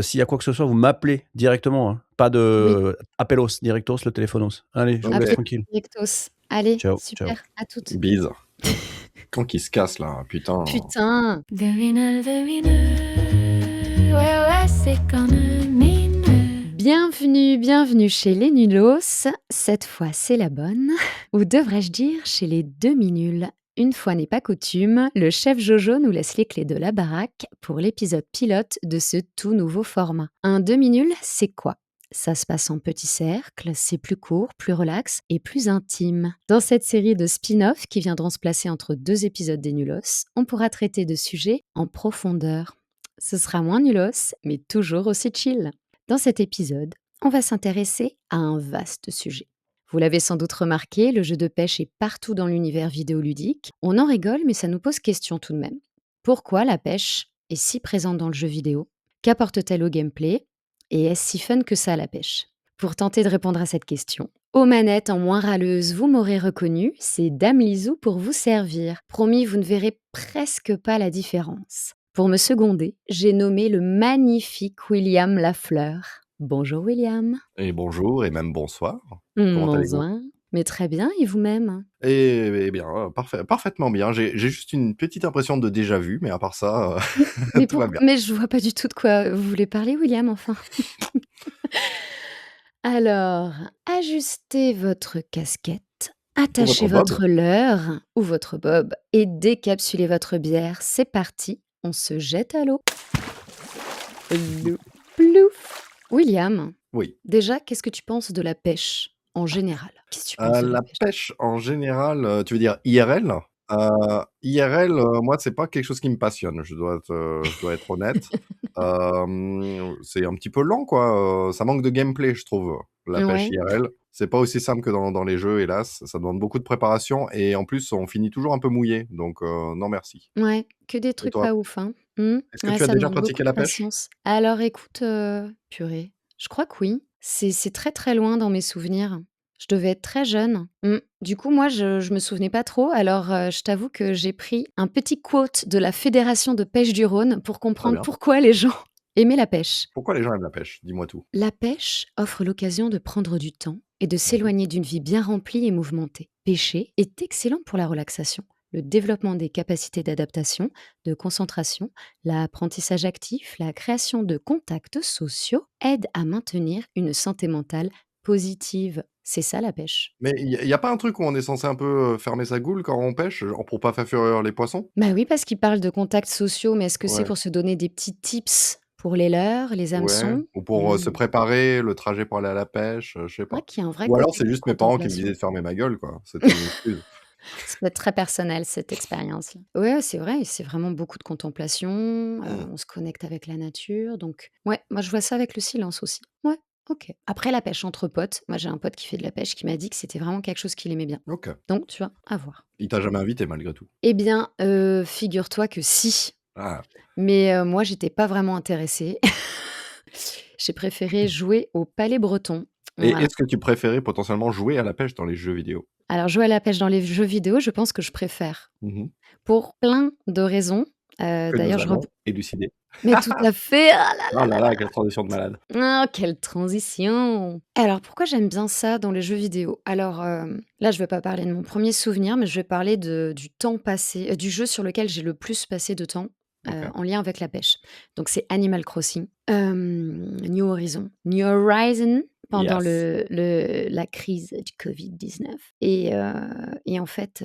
S'il y a quoi que ce soit, vous m'appelez directement, hein. Pas Oui, de appelos, directos, le téléphonos. Allez, je vous laisse appel OK. tranquille. directos. Allez, Ciao, ciao. super, à toutes. Bise. Quand qu'il se casse là, putain. Putain! Ouais, ouais, c'est comme mine. Bienvenue chez les nulos. Cette fois, c'est la bonne. Ou devrais-je dire chez les demi-nuls. Une fois n'est pas coutume, le chef Jojo nous laisse les clés de la baraque pour l'épisode pilote de ce tout nouveau format. Un demi-nul, c'est quoi? Ça se passe en petit cercle, c'est plus court, plus relax et plus intime. Dans cette série de spin-off qui viendront se placer entre 2 épisodes des nulos, on pourra traiter de sujets en profondeur. Ce sera moins nulos, mais toujours aussi chill. Dans cet épisode, on va s'intéresser à un vaste sujet. Vous l'avez sans doute remarqué, le jeu de pêche est partout dans l'univers vidéoludique. On en rigole, mais ça nous pose question tout de même. Pourquoi la pêche est si présente dans le jeu vidéo? Qu'apporte-t-elle au gameplay? Et est-ce si fun que ça la pêche? Pour tenter de répondre à cette question, aux manettes en moins râleuse, vous m'aurez reconnu, c'est Dame Lizou pour vous servir. Promis, vous ne verrez presque pas la différence. Pour me seconder, j'ai nommé le magnifique William Lafleur. Bonjour William. Et bonjour et même bonsoir. Comment allez-vous? Bonsoir. Mais très bien, et vous-même? Eh bien, parfaitement bien. J'ai juste une petite impression de déjà vu, mais à part ça, Mais tout va pourquoi? bien. Mais je vois pas du tout de quoi vous voulez parler, William, enfin. Alors, ajustez votre casquette, Ou attachez votre bob? votre leurre ou votre bob et décapsulez votre bière. C'est parti, on se jette à l'eau. Plou, plouf. William, Oui. déjà, qu'est-ce que tu penses de la pêche en général? Qu'est-ce que tu penses de la La pêche? pêche en général, tu veux dire IRL? IRL, moi, c'est pas quelque chose qui me passionne, je dois être honnête. C'est un petit peu lent, quoi, ça manque de gameplay, je trouve, la pêche Ouais, IRL. C'est pas aussi simple que dans les jeux, hélas. Ça demande beaucoup de préparation et en plus, on finit toujours un peu mouillé, donc non merci. ouais, que des Et trucs toi? pas ouf, hein. Mmh. Est-ce que Ouais, tu as ça déjà demande beaucoup pratiqué de la pêche? patience. Alors écoute, purée, je crois que oui. C'est très, très loin dans mes souvenirs. Je devais être très jeune. Mmh. Du coup, moi, je me souvenais pas trop. Alors, je t'avoue que j'ai pris un petit quote de la Fédération de pêche du Rhône pour Très comprendre bien. pourquoi les gens aimaient la pêche. Pourquoi les gens aiment la pêche? Dis-moi tout. La pêche offre l'occasion de prendre du temps et de Mmh. s'éloigner d'une vie bien remplie et mouvementée. Pêcher est excellent pour la relaxation, le développement des capacités d'adaptation, de concentration, l'apprentissage actif, la création de contacts sociaux aident à maintenir une santé mentale positive. C'est ça la pêche. Mais il y a pas un truc où on est censé un peu, fermer sa goule quand on pêche, genre pour pas faire fuir les poissons? Bah oui, parce qu'ils parlent de contacts sociaux, mais est-ce que c'est Ouais, pour se donner des petits tips pour les leurres, les ouais, hameçons? ou pour, se préparer, le trajet pour aller à la pêche, je sais C'est vrai pas. qu'il y a un vrai Ou alors côté c'est juste mes parents qui me disaient contemplation. de fermer ma gueule, quoi. C'était une excuse. Ça doit être très personnel cette expérience-là. Ouais, c'est vrai, c'est vraiment beaucoup de contemplation, Mmh. on se connecte avec la nature, donc ouais, moi je vois ça avec le silence aussi. Ouais, OK. Après la pêche entre potes, moi j'ai un pote qui fait de la pêche qui m'a dit que c'était vraiment quelque chose qu'il aimait bien. OK. Donc tu vois, à voir. Il t'a jamais invité malgré tout? Eh bien, figure-toi que si, Ah. mais moi j'étais pas vraiment intéressée. J'ai préféré jouer au palais breton. Et Voilà. est-ce que tu préférais potentiellement jouer à la pêche dans les jeux vidéo? Alors jouer à la pêche dans les jeux vidéo, je pense que je préfère. Mmh. Pour plein de raisons. Que nous D'ailleurs je reb allons élucider. Mais tout à fait! Ah là Oh là là là là, quelle transition de malade. là! Ah, quelle transition! Alors pourquoi j'aime bien ça dans les jeux vidéo? Alors, là je vais pas parler de mon premier souvenir, mais je vais parler du temps passé, du jeu sur lequel j'ai le plus passé de temps, OK. en lien avec la pêche. Donc c'est Animal Crossing, New Horizon pendant Yes. la crise du Covid-19 et en fait,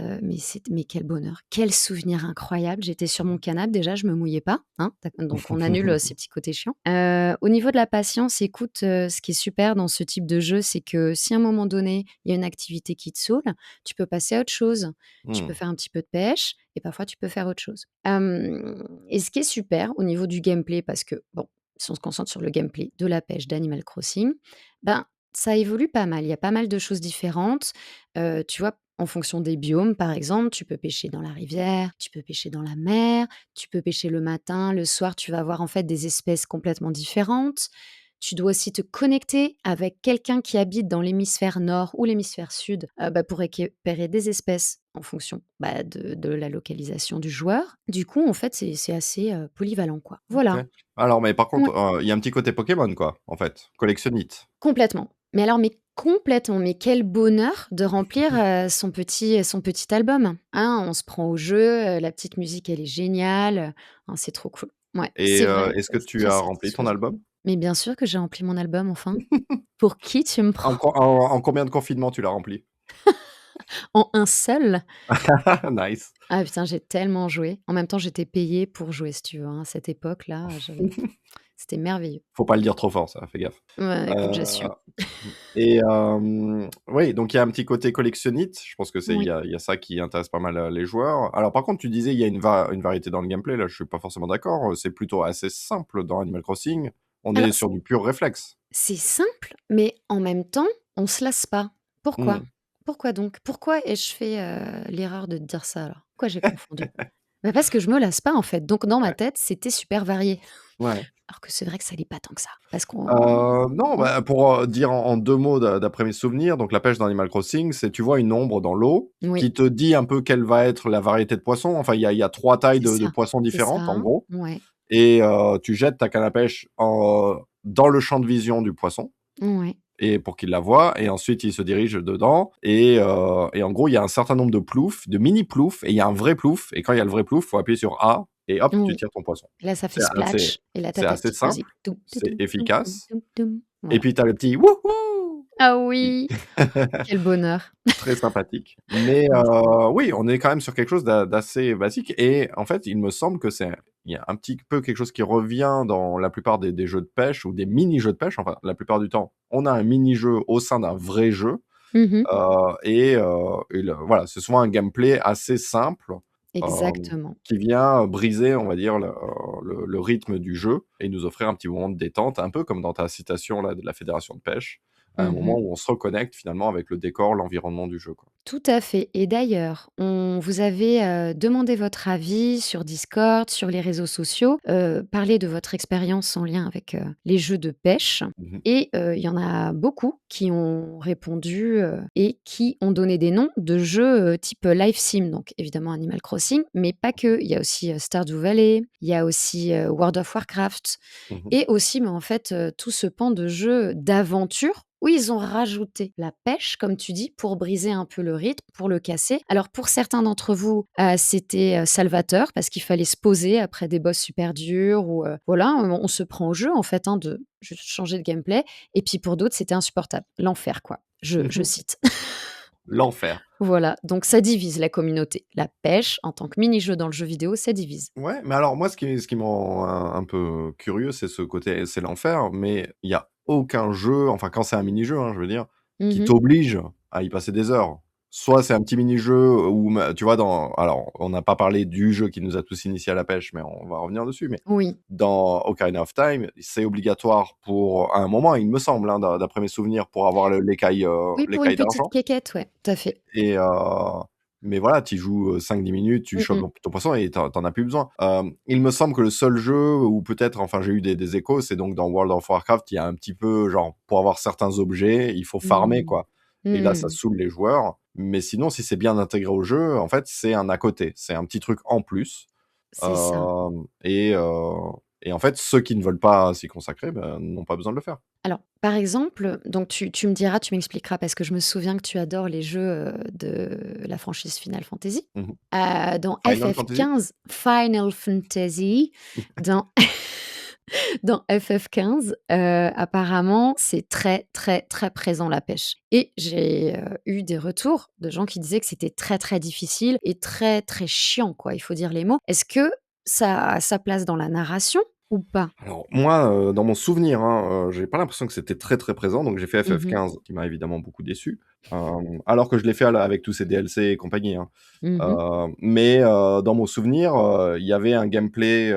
mais quel bonheur, quel souvenir incroyable. J'étais sur mon canapé déjà, je me mouillais pas, hein, donc on annule, ces petits côtés chiants. Au niveau de la patience, écoute, ce qui est super dans ce type de jeu, c'est que si à un moment donné, il y a une activité qui te saoule, tu peux passer à autre chose. Tu peux Mmh. faire un petit peu de pêche et parfois tu peux faire autre chose. Et ce qui est super au niveau du gameplay parce que bon, si on se concentre sur le gameplay de la pêche d'Animal Crossing, ben, ça évolue pas mal. Il y a pas mal de choses différentes. Tu vois, en fonction des biomes, par exemple, tu peux pêcher dans la rivière, tu peux pêcher dans la mer, tu peux pêcher le matin, le soir, tu vas avoir en fait des espèces complètement différentes. Tu dois aussi te connecter avec quelqu'un qui habite dans l'hémisphère nord ou l'hémisphère sud, pour récupérer des espèces en fonction, de la localisation du joueur. Du coup, en fait, c'est assez, polyvalent, quoi. OK. Voilà. Alors mais par contre, Ouais. il y a un petit côté Pokémon quoi, en fait, collectionnite. Complètement. Mais alors, mais complètement, mais quel bonheur de remplir, son petit album, hein. On se prend au jeu, la petite musique, elle est géniale, hein, c'est trop cool. Ouais, Et c'est vrai, est-ce que c'est tu très as rempli ton satisfaisant. album? Mais bien sûr que j'ai rempli mon album enfin. Pour qui tu me En prends? co en combien de confinements tu l'as rempli? En un seul? Nice. Ah putain, j'ai tellement joué. En même temps, j'étais payée pour jouer, si tu veux, hein, à cette époque-là, c'était merveilleux. Faut pas le dire trop fort ça, fais gaffe. Ouais, écoute, Heu j'assume. et oui, donc il y a un petit côté collectionnite. Je pense que c'est Oui. il y a ça qui intéresse pas mal, les joueurs. Alors par contre, tu disais il y a une variété dans le gameplay, là, je suis pas forcément d'accord. C'est plutôt assez simple dans Animal Crossing. On Alors est sur du pur réflexe. c'est simple, mais en même temps, on se lasse pas. Pourquoi? Mmh. Pourquoi donc? Pourquoi ai-je fait, l'erreur de te dire ça alors? Pourquoi j'ai confondu? Bah, parce que je me lasse pas en fait, donc dans ma Ouais, tête, c'était super varié. ouais. Alors que c'est vrai que ça l'est pas tant que ça. Parce qu'on Non, ouais, bah, pour, dire en 2 mots d'après mes souvenirs, donc la pêche dans Animal Crossing, c'est tu vois une ombre dans l'eau oui, qui te dit un peu quelle va être la variété de poissons. Enfin, il y a 3 tailles de poissons c'est différentes en ça, gros ouais, et tu jettes ta canne à pêche dans le champ de vision du poisson ouais. et pour qu'il la voie et ensuite il se dirige dedans et en gros, il y a un certain nombre de ploufs, de mini ploufs et il y a un vrai plouf et quand il y a le vrai plouf, faut appuyer sur A et hop, tu Oui. tires ton poisson. Là, ça fait C'est assez splash et là, tu c'est ta assez petite musique. simple, Toum, c'est toutoum, toum, toum, efficace toum, toum. et Voilà. puis tu as le petit «wouhou» Ah qui oui! Quel bonheur. très sympathique. Mais Ouais, c'est vrai. oui, on est quand même sur quelque chose d'assez basique et en fait, il me semble que il y a un petit peu quelque chose qui revient dans la plupart des jeux de pêche ou des mini-jeux de pêche. Enfin, la plupart du temps, on a un mini-jeu au sein d'un vrai jeu, Mmh. voilà, c'est souvent un gameplay assez simple, hem, Exactement. qui vient briser, on va dire, le rythme du jeu et nous offrir un petit moment de détente, un peu comme dans ta citation là de la fédération de pêche, à un moment Mmh. où on se reconnecte finalement avec le décor, l'environnement du jeu, quoi. Tout à fait et d'ailleurs, on vous avez, demandé votre avis sur Discord, sur les réseaux sociaux, parlé de votre expérience en lien avec, les jeux de pêche Mmh mh. et il y en a beaucoup qui ont répondu, et qui ont donné des noms de jeux, type, life sim, donc évidemment Animal Crossing, mais pas que. Il y a aussi, Stardew Valley, il y a aussi, World of Warcraft Mmh. et aussi, mais en fait, tout ce pan de jeux d'aventure où ils ont rajouté la pêche, comme tu dis, pour briser un peu le rythme, pour le casser. Alors pour certains d'entre vous, c'était, salvateur parce qu'il fallait se poser après des boss super durs ou, voilà, on se prend au jeu en fait, hein, de juste changer de gameplay et puis pour d'autres, c'était insupportable. L'enfer quoi, je cite. L'enfer. Voilà, donc ça divise la communauté. La pêche en tant que mini-jeu dans le jeu vidéo, ça divise. Ouais, mais alors moi ce qui me rend un peu curieux, c'est ce côté c'est l'enfer, mais il y a aucun jeu, enfin quand c'est un mini-jeu, hein, je veux dire, qui Mmh. t'oblige à y passer des heures. Soit c'est un petit mini-jeu où ma tu vois alors on n'a pas parlé du jeu qui nous a tous initiés à la pêche, mais on va revenir dessus, mais Oui. dans Ocarina of Time, c'est obligatoire pour à un moment, il me semble, hein, d'après mes souvenirs, pour avoir Oui, pour une l'écaille petite d'argent. quéquette, ouais, tout à fait. Et mais voilà, tu joues, 5-10 minutes, tu Mmh chopes mh. ton poisson et tu en as plus besoin. Il me semble que le seul jeu où peut-être, enfin, j'ai eu des échos, c'est donc dans World of Warcraft, il y a un petit peu genre, pour avoir certains objets, il faut farmer, Mmh. quoi et là, ça Mmh. saoule les joueurs. Mais sinon, si c'est bien intégré au jeu, en fait, c'est un à côté. C'est un petit truc en plus, C'est ça. hem et en fait, ceux qui ne veulent pas s'y consacrer, bah, n'ont pas besoin de le faire. Alors, par exemple, donc tu me diras, tu m'expliqueras parce que je me souviens que tu adores les jeux, de la franchise Final Fantasy. Mmh. Dans Final Fantasy? FF15 Final Fantasy, dans dans FF15, apparemment, c'est très, très, très présent la pêche et j'ai, eu des retours de gens qui disaient que c'était très, très difficile et très, très chiant, quoi, il faut dire les mots. Est-ce que ça a sa place dans la narration ou pas? Alors moi, dans mon souvenir, hein, j'ai pas l'impression que c'était très, très présent, donc j'ai fait Mmh. FF15 qui m'a évidemment beaucoup déçu, alors que je l'ai fait avec tous ces DLC et compagnie, hein. Mmh. Mais dans mon souvenir, il y avait un gameplay,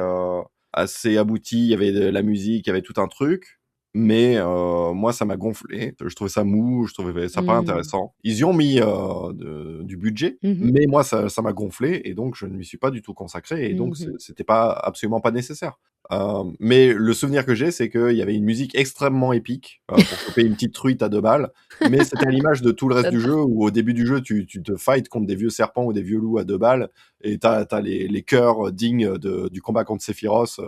assez abouti, il y avait de la musique, il y avait tout un truc, mais moi ça m'a gonflé. Je trouvais ça mou, je trouvais ça pas Mmh. intéressant. Ils y ont mis, du budget, Mmh. mais moi ça m'a gonflé et donc je ne m'y suis pas du tout consacré et donc Mmh. c'était pas absolument pas nécessaire. Mais le souvenir que j'ai, c'est qu'il y avait une musique extrêmement épique pour choper une petite truite à 2 balles. Mais c'était à l'image de tout le reste du jeu J'adore. où au début du jeu, tu te fights contre des vieux serpents ou des vieux loups à 2 balles et t'as les chœurs dignes du combat contre Sephiroth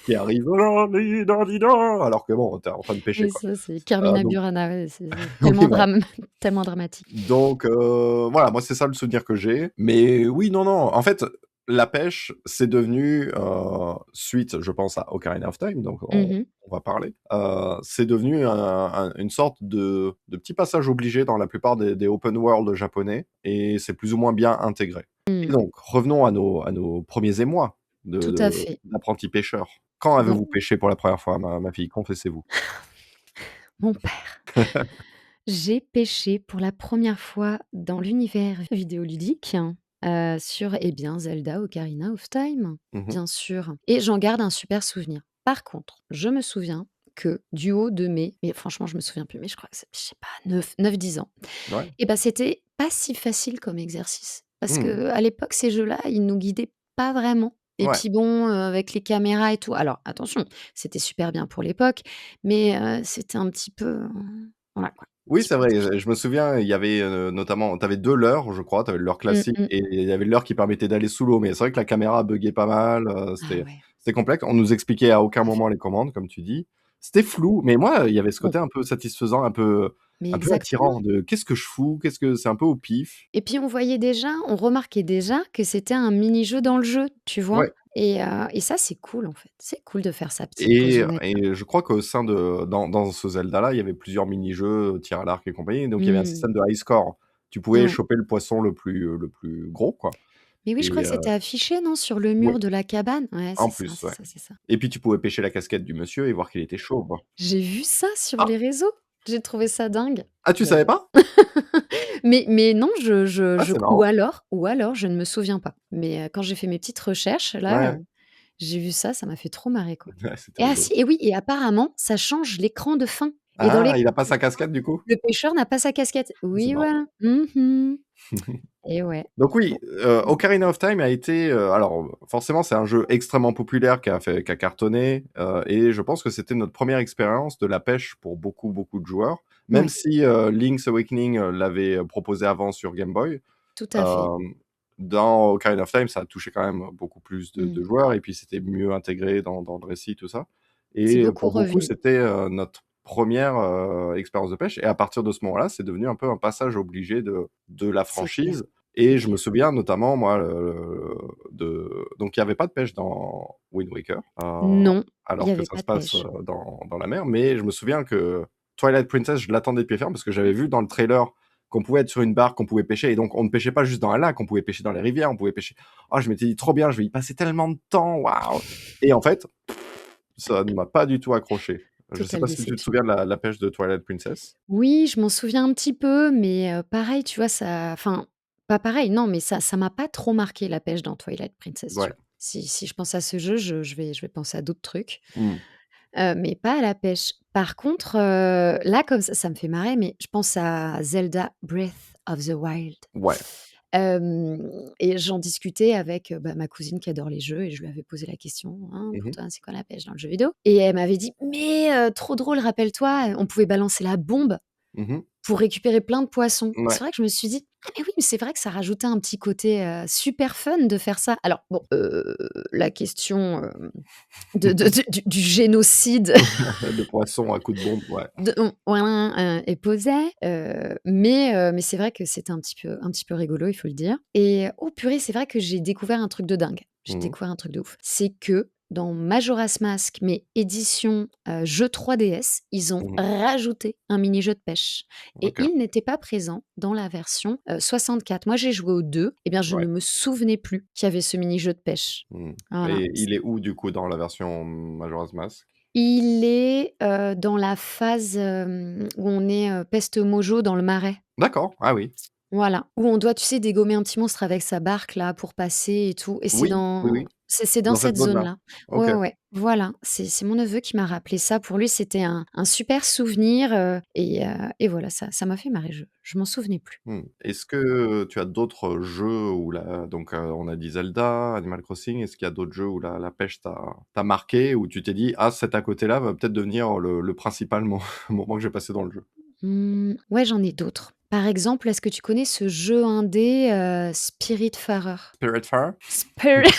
qui arrivent alors que bon, t'es en train de pêcher Oui, quoi. ça, c'est Carmina Donc Burana, ouais, c'est oui, tellement voilà. tellement dramatique. Donc voilà, moi c'est ça le souvenir que j'ai. Mais oui, non, non, en fait, la pêche, c'est devenu, suite, je pense, à Ocarina of Time, donc Mmh. on va parler, c'est devenu une sorte de petit passage obligé dans la plupart des open world japonais et c'est plus ou moins bien intégré. Et Mmh. donc revenons à nos premiers émois Tout à fait. d'apprentis pêcheurs. Quand Donc avez-vous pêché pour la première fois, ma fille? Confessez-vous. mon père, j'ai pêché pour la première fois dans l'univers vidéoludique, sur, eh bien, Zelda Ocarina of Time, Mmh. bien sûr, et j'en garde un super souvenir. Par contre, je me souviens que du haut de mes mais franchement, je me souviens plus, mais je crois que c'est, je sais pas, 9-10 ans, Ouais. et bah, c'était pas si facile comme exercice. Parce Mmh. qu'à l'époque, ces jeux-là, ils nous guidaient pas vraiment. Et Ouais. puis bon, avec les caméras et tout, alors attention, c'était super bien pour l'époque, mais c'était un petit peu, voilà quoi, un Oui, petit c'est peu vrai, difficile. je me souviens, il y avait, notamment tu avais 2 leurres, je crois. Tu avais le leurre Mmh classique mh. et il y avait le leurre qui permettait d'aller sous l'eau, mais c'est vrai que la caméra buggait pas mal, Ah c'était ouais, c'était complexe. On nous expliquait à aucun tout à fait. moment les commandes, comme tu dis. C'était flou, mais moi, il y avait ce Bon, côté un peu satisfaisant, mais un peu exactement. attirant de: «Qu'est-ce que je fous? Qu'est-ce que» c'est un peu au pif. Et puis on remarquait déjà que c'était un mini-jeu dans le jeu, tu vois? Ouais. Et ça, c'est cool en fait. C'est cool de faire sa petite pause honnête. Et je crois qu'au sein dans ce Zelda-là, il y avait plusieurs mini-jeux, tir à l'arc et compagnie, donc il y avait un Mmh. système de high score. Tu pouvais Ouais. choper le poisson le plus gros, quoi. Mais oui, je crois Et que c'était affiché, non, sur le ouais, mur de la cabane? Ouais, en c'est ça, plus, c'est ouais. ça, c'est ça. Et puis tu pouvais pêcher la casquette du monsieur et voir qu'il était chaud, quoi. J'ai vu ça sur Ah! les réseaux. J'ai trouvé ça dingue. Ah, tu savais Bon. pas? Mais non, Ah, c'est ou marrant. alors je ne me souviens pas. Mais quand j'ai fait mes petites recherches là, Ouais, j'ai vu ça, ça m'a fait trop marrer, quoi. ouais, c'était Et ah si, rigolo. et oui, et apparemment ça change l'écran de fin, et dans Ah, l'écran il a pas de sa fin, casquette, du coup? le pêcheur n'a pas sa casquette. C'est Oui, marrant. voilà. Mmh. Et ouais. Donc oui, Bon. Mmh. Ocarina of Time a été, alors, forcément, c'est un jeu extrêmement populaire qui a cartonné, et je pense que c'était notre première expérience de la pêche pour beaucoup, beaucoup de joueurs. Même Ouais, si, Link's Awakening, l'avait, proposé avant sur Game Boy, tout à fait. hem, dans Ocarina of Time, ça a touché quand même beaucoup plus de Mmh. joueurs et puis c'était mieux intégré dans le récit, tout ça. C'est Et beaucoup pour beaucoup, revenu. c'était, notre première expérience de pêche et à partir de ce moment-là, c'est devenu un peu un passage obligé de la C'est clair, franchise c'est et je me clair. souviens notamment moi, donc il y avait pas de pêche dans Wind Waker, Non, il y alors que avait ça pas se de passe, pêche. dans la mer, mais je me souviens que Twilight Princess, je l'attendais de pied ferme parce que j'avais vu dans le trailer qu'on pouvait être sur une barque, qu'on pouvait pêcher et donc on ne pêchait pas juste dans un lac, on pouvait pêcher dans les rivières, on pouvait pêcher oh, je m'étais dit: «Trop bien, je vais y passer tellement de temps, waouh!» Et en fait, ça ne m'a pas du tout accroché. Je sais Totale pas si tu te déception. souviens de la pêche de Twilight Princess? Oui, je m'en souviens un petit peu, mais pareil, tu vois, ça, enfin, pas pareil, non, mais ça m'a pas trop marqué la pêche dans Twilight Princess, tu Ouais. vois? Si je pense à ce jeu, je vais penser à d'autres trucs, Mmh. mais pas à la pêche. Par contre, là, comme ça me fait marrer, mais je pense à Zelda Breath of the Wild. Ouais. Et j'en discutais avec, bah, ma cousine qui adore les jeux, et je lui avais posé la question: «Hein, Mmh pour mh. toi, c'est quoi la pêche dans le jeu vidéo?» Et elle m'avait dit: «Mais trop drôle, rappelle-toi, on pouvait balancer la bombe Mmh. pour récupérer plein de poissons». C'est Ouais. vrai que je me suis dit: «Ah mais oui, mais c'est vrai que ça rajoutait un petit côté, super fun de faire ça». Alors bon, la question, du génocide De poisson à coups de bombe, ouais. voilà, est posée, mais c'est vrai que c'était un petit peu rigolo, il faut le dire, et oh purée, c'est vrai que j'ai découvert un truc de dingue. J'ai Mmh. découvert un truc de ouf. C'est que dans Majora's Mask, mais édition, jeu 3DS, ils ont Mmh. rajouté un mini jeu de pêche, et OK. il n'était pas présent dans la version, 64. Moi, j'ai joué aux 2, et bien, je Ouais. ne me souvenais plus qu'il y avait ce mini jeu de pêche. Mmh. Voilà. Et il est où du coup dans la version Majora's Mask? Il est, dans la phase, où on est, Peste Mojo dans le marais. D'accord, ah oui. Voilà, où on doit, tu sais, dégommer un petit monstre avec sa barque là pour passer et tout et Oui, oui, oui, c'est dans dans cette cette zone-là. zone-là. Ouais, OK. ouais, ouais, voilà, c'est mon neveu qui m'a rappelé ça. Pour lui, c'était un super souvenir, et voilà, ça m'a fait marrer, je m'en souvenais plus. Est-ce que tu as d'autres jeux où on a dit Zelda, Animal Crossing, est-ce qu'il y a d'autres jeux où la pêche t'a marqué, où tu t'es dit: «Ah, cet à côté-là va peut-être devenir le principal moment que j'ai passé dans le jeu»? Ouais, j'en ai d'autres. Par exemple, est-ce que tu connais ce jeu indé, Spiritfarer? Spiritfarer? Spiri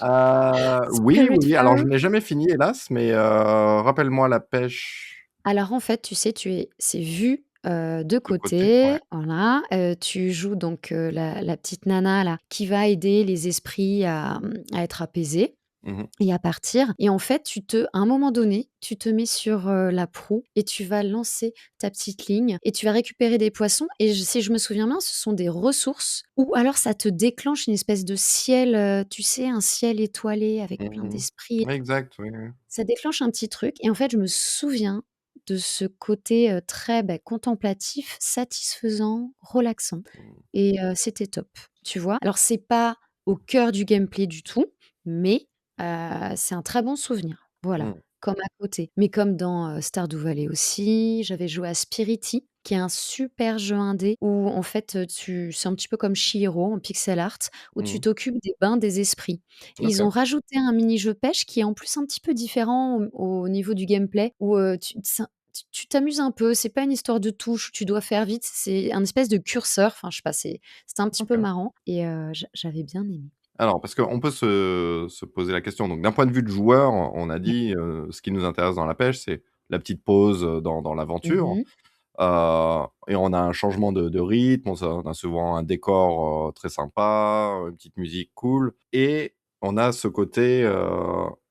Oui, oui, oui. Alors je Spiritfarer? ne l'ai jamais fini hélas, mais rappelle-moi la pêche Alors en fait, tu sais, c'est vu, de de côté, ouais. côté, voilà, tu joues donc, la petite nana là, qui va aider les esprits à être apaisés Mmh. et à partir et en fait, à un moment donné, tu te mets sur, la proue et tu vas lancer ta petite ligne et tu vas récupérer des poissons et si je me souviens bien, ce sont des ressources ou alors ça te déclenche une espèce de ciel, tu sais, un ciel étoilé avec plein Mmh. d'esprits. Exact, oui, oui. Ça déclenche un petit truc et en fait, je me souviens de ce côté, très, contemplatif, satisfaisant, relaxant Mmh. et c'était top, tu vois? Alors c'est pas au cœur du gameplay du tout, mais c'est un très bon souvenir, voilà, Mmh. comme à côté. Mais comme dans, Stardew Valley aussi, j'avais joué à Spirity, qui est un super jeu indé où en fait, c'est un petit peu comme Chihiro en pixel art, où tu Mmh. t'occupes des bains des esprits. Ils OK. ont rajouté un mini-jeu pêche qui est en plus un petit peu différent au niveau du gameplay où, tu t'amuses un peu, c'est pas une histoire de touche où tu dois faire vite, c'est un espèce de curseur, enfin je sais pas, c'était un petit peu OK. marrant et j'avais bien aimé. Alors, parce qu'on peut se poser la question, donc d'un point de vue de joueur, on a Ouais. dit, ce qui nous intéresse dans la pêche, c'est la petite pause, dans l'aventure, Mmh. et on a un changement de rythme, on a souvent un décor, très sympa, une petite musique cool et on a ce côté,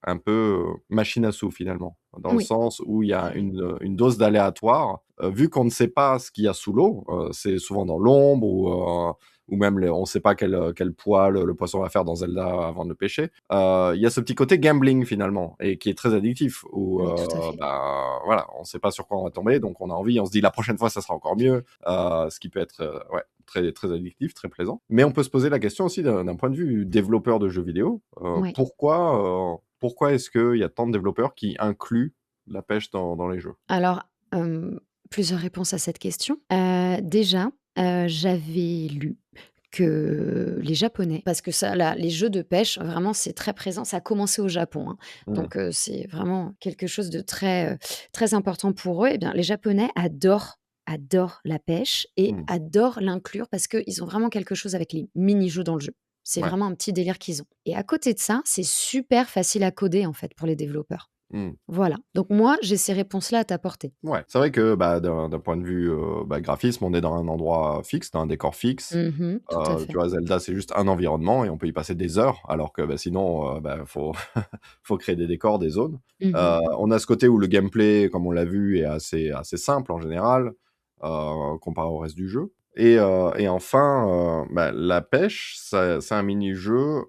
un peu, machine à sous finalement. Dans le Oui. sens où il y Ouais, a ouais. une dose d'aléatoire, vu qu'on ne sait pas ce qu'il y a sous l'eau, c'est souvent dans l'ombre ou même on ne sait pas quel poids le poisson va faire dans Zelda avant de le pêcher. Il y a ce petit côté gambling finalement et qui est très addictif où, Mais tout à fait. bah, voilà, on ne sait pas sur quoi on va tomber, donc on a envie, on se dit: «La prochaine fois, ça sera encore mieux», ce qui peut être, ouais, très très addictif, très plaisant. Mais on peut se poser la question aussi d'un point de vue développeur de jeux vidéo, Ouais. pourquoi est-ce qu'il y a tant de développeurs qui incluent la pêche dans les jeux? Alors, plusieurs réponses à cette question. Déjà, j'avais lu que les Japonais parce que ça là, les jeux de pêche, vraiment, c'est très présent. Ça a commencé au Japon, hein, Mmh. donc c'est vraiment quelque chose de très, très important pour eux. Eh bien, les Japonais adorent la pêche et Mmh. adorent l'inclure parce qu'ils ont vraiment quelque chose avec les mini-jeux dans le jeu. C'est Ouais. vraiment un petit délire qu'ils ont et à côté de ça, c'est super facile à coder, en fait, pour les développeurs. Mmh. Voilà, donc moi, j'ai ces réponses-là à t'apporter. Ouais, c'est vrai que, bah, d'un point de vue, graphisme, on est dans un endroit fixe, dans un décor fixe. Mmh, tout à Tu fait. vois, Zelda, c'est juste un environnement et on peut y passer des heures, alors que, bah, sinon, faut faut créer des décors, des zones. Mmh. On a ce côté où le gameplay, comme on l'a vu, est assez simple en général, comparé au reste du jeu et enfin, bah, la pêche, c'est un mini-jeu,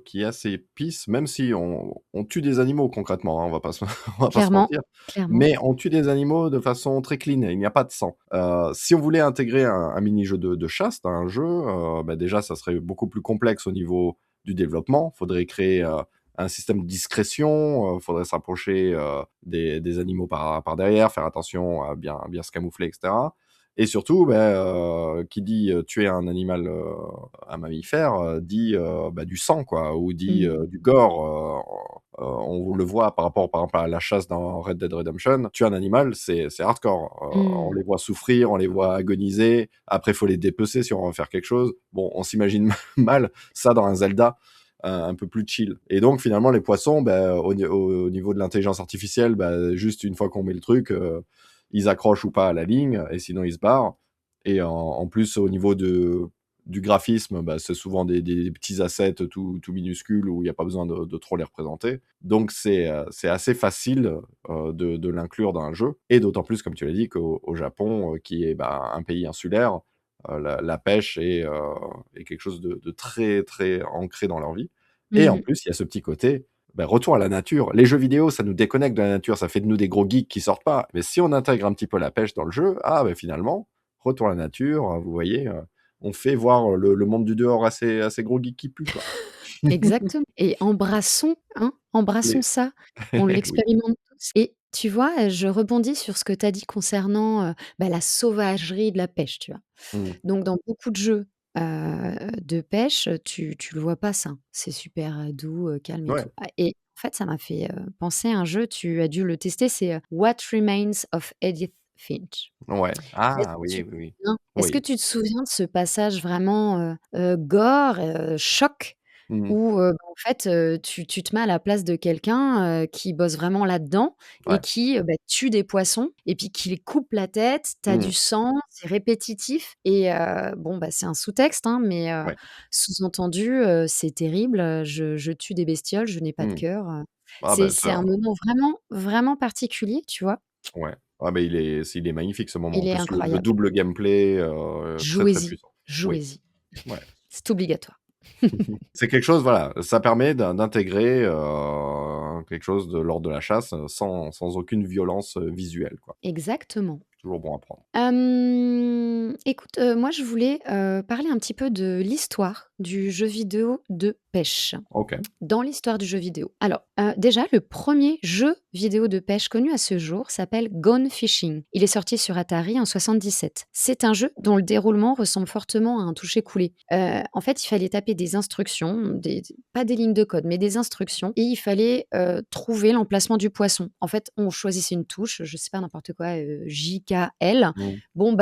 qui est assez peace, même si on tue des animaux concrètement, hein, on va pas se on va pas se Clairement, mentir. clairement. Mais on tue des animaux de façon très clean, il n'y a pas de sang. Si on voulait intégrer un mini-jeu de chasse dans un jeu, bah, déjà ça serait beaucoup plus complexe au niveau du développement. Faudrait créer, un système de discrétion, faudrait s'approcher, des animaux par derrière, faire attention à bien se camoufler et cetera et surtout, qui dit, tuer un animal, un mammifère, dit, du sang quoi ou dit, Mmh. du gore, on le voit par rapport, par exemple, à la chasse dans Red Dead Redemption. Tuer un animal, c'est hardcore. On Mmh. les voit souffrir, on les voit agoniser. Après, il faut les dépecer si on veut faire quelque chose. Bon, on s'imagine mal ça dans un Zelda, un peu plus chill. Et donc, finalement, les poissons, au niveau de l'intelligence artificielle, juste une fois qu'on met le truc, ils accrochent ou pas à la ligne, et sinon ils se barrent. Et en plus, au niveau du graphisme, c'est souvent des petits assets tout minuscules où il y a pas besoin de trop les représenter. Donc c'est assez facile, de l'inclure dans un jeu et d'autant plus, comme tu l'as dit, qu'au Japon, qui est, un pays insulaire, la pêche est quelque chose de très, très ancré dans leur vie et en Mmh. plus, il y a ce petit côté, retour à la nature. Les jeux vidéo, ça nous déconnecte de la nature, ça fait de nous des gros geeks qui sortent pas. Mais si on intègre un petit peu la pêche dans le jeu, finalement, retour à la nature, vous voyez, on fait voir le monde du dehors à ces gros geeks qui puent, quoi. Exactement et embrassons, hein, embrassons Les ça. On oui. l'expérimente tous et tu vois, je rebondis sur ce que tu as dit concernant, la sauvagerie de la pêche, tu vois? Mmh. Donc dans beaucoup de jeux, de pêche, tu le vois pas ça. C'est super, doux, calme et Ouais, tout. Ah et en fait, ça m'a fait, penser à un jeu, tu as dû le tester, c'est, What Remains of Edith Finch. ouais. Est-ce Ah que tu oui, te oui, oui. souviens est-ce que Oui. tu te souviens de ce passage vraiment, gore, choc Mmh. où, en fait, tu te mets à la place de quelqu'un, qui bosse vraiment là-dedans et Ouais. qui, tue des poissons et puis qui les coupe la tête. Tu as du Mmh. sang, c'est répétitif et bon, c'est un sous-texte, hein, mais Ouais. sous-entendu, c'est terrible, je tue des bestioles, je n'ai pas de Mmh. cœur, Ah bah, c'est ça un moment vraiment, vraiment particulier, tu vois? ouais. Ah bah, il est magnifique ce moment. En Il est plus, le incroyable. double gameplay, très, très Jouez-y, puissant. Oui, jouez-y. ouais. C'est obligatoire. C'est quelque chose, voilà, ça permet d'intégrer, quelque chose de l'ordre de la chasse, sans aucune violence, visuelle, quoi. Exactement. Toujours bon à prendre. Écoute, moi je voulais, parler un petit peu de l'histoire du jeu vidéo de pêche. OK. Dans l'histoire du jeu vidéo. Alors, déjà le premier jeu vidéo de pêche connu à ce jour s'appelle Gone Fishing. Il est sorti sur Atari en 77. C'est un jeu dont le déroulement ressemble fortement à un toucher-coulé. En fait, il fallait taper des instructions, pas des lignes de code, mais des instructions et il fallait, trouver l'emplacement du poisson. En fait, on choisissait une touche, je sais pas n'importe quoi, JKL. Mmh. Bon,